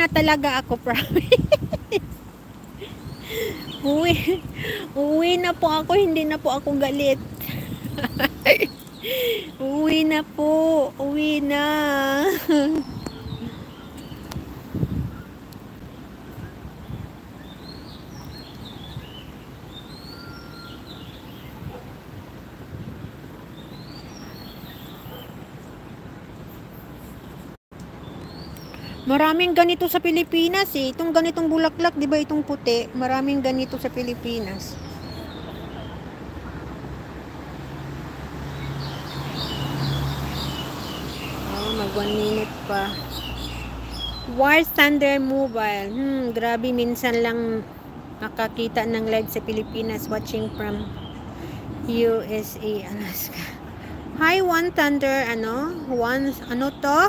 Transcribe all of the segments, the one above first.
na talaga ako, promise. Uwi na po ako, hindi na po ako galit. Uwi na po, uwi na. Maraming ganito sa Pilipinas eh. Itong ganitong bulaklak, di ba itong puti? Maraming ganito sa Pilipinas. Oh, mag 1 minute pa. War Thunder Mobile. Grabe, minsan lang nakakita ng live sa Pilipinas, watching from USA, Alaska. Hi, One Thunder, ano to?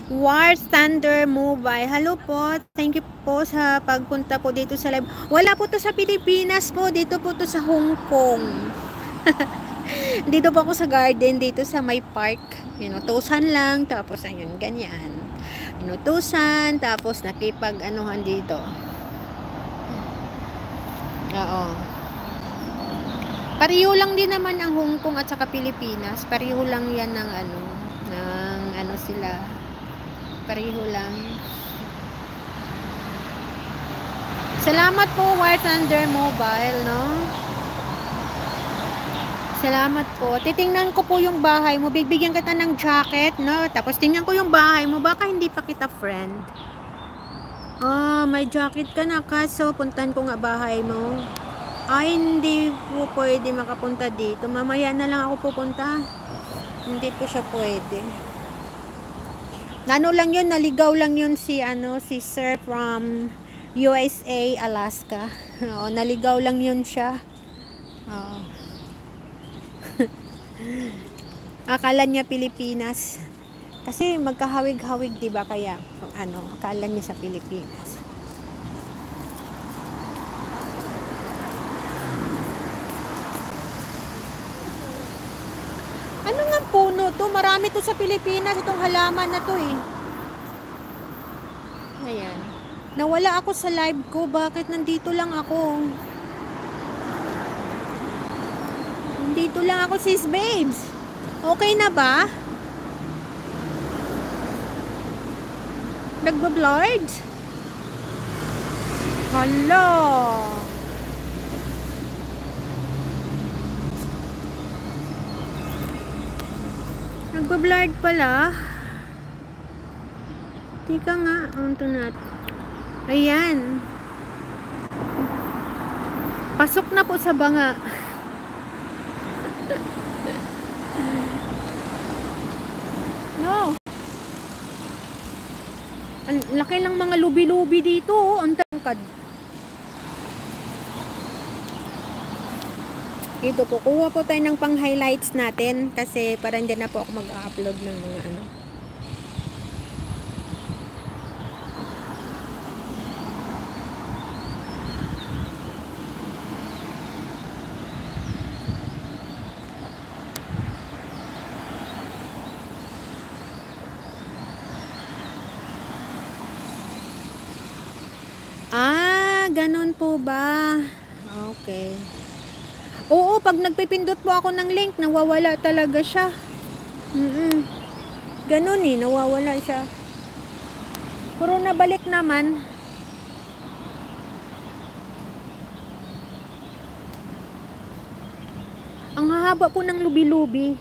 War Thunder Mobile. Hello po. Thank you po sa pagpunta po dito sa live. Wala po to sa Pilipinas po. Dito po to sa Hong Kong. Dito po ako sa garden. Dito sa may park. Inutusan lang. Tapos ayun, ganyan. Inutusan. Tapos nakipag-anuhan dito. Oo. Pareho lang din naman ang Hong Kong at saka Pilipinas. Pareho lang yan ng ano sila. Pareho lang. Salamat po, War Thunder Mobile, no? Salamat po. Titingnan ko po yung bahay mo. Bibigyan kita ng jacket, no? Tapos tingnan ko yung bahay mo. Baka hindi pa kita friend. May jacket ka na, kaso puntan ko nga bahay mo. Ay, hindi po pwede makapunta dito. Mamaya na lang ako pupunta. Hindi po siya pwede. Ano lang yun, naligaw lang yun si sir from USA, Alaska. Oo, naligaw lang yun siya. Oo. Akala niya Pilipinas. Kasi magkahawig-hawig, 'di ba? Kaya akala niya sa Pilipinas. Ano nga puno to? Marami to sa Pilipinas, itong halaman na to eh. Ayan. Nawala ako sa live ko. Bakit nandito lang ako? Nandito lang ako, sis babes. Okay na ba? Nagbablurred? Hala. Nagbablurred pala. Tika nga, ito natin. Ayan. Pasok na po sa banga. No. Ang laki lang mga lubi-lubi dito, oh. Ang tangkad. Ito po, kuha po tayo ng pang-highlights natin kasi para hindi na po ako mag-upload ng mga ano. Ganon po ba? Okay. Oo, pag nagpipindot po ako ng link, nawawala talaga siya. Ganon eh, nawawala siya. Pero nabalik naman. Ang hahaba po ng lubi-lubi.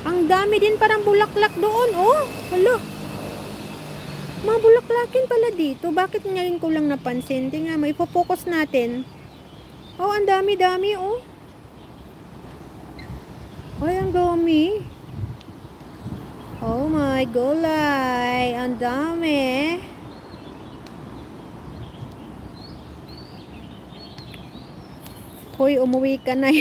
Ang dami din parang bulaklak doon. Oh, hala. Mga bulaklakin pala dito. Bakit ngayon ko lang napansin? Tingnan, may focus natin. Oh, ang dami-dami, oh. Ay, ang dami. Oh my gulay. Ang dami. Hoy, umuwi ka na.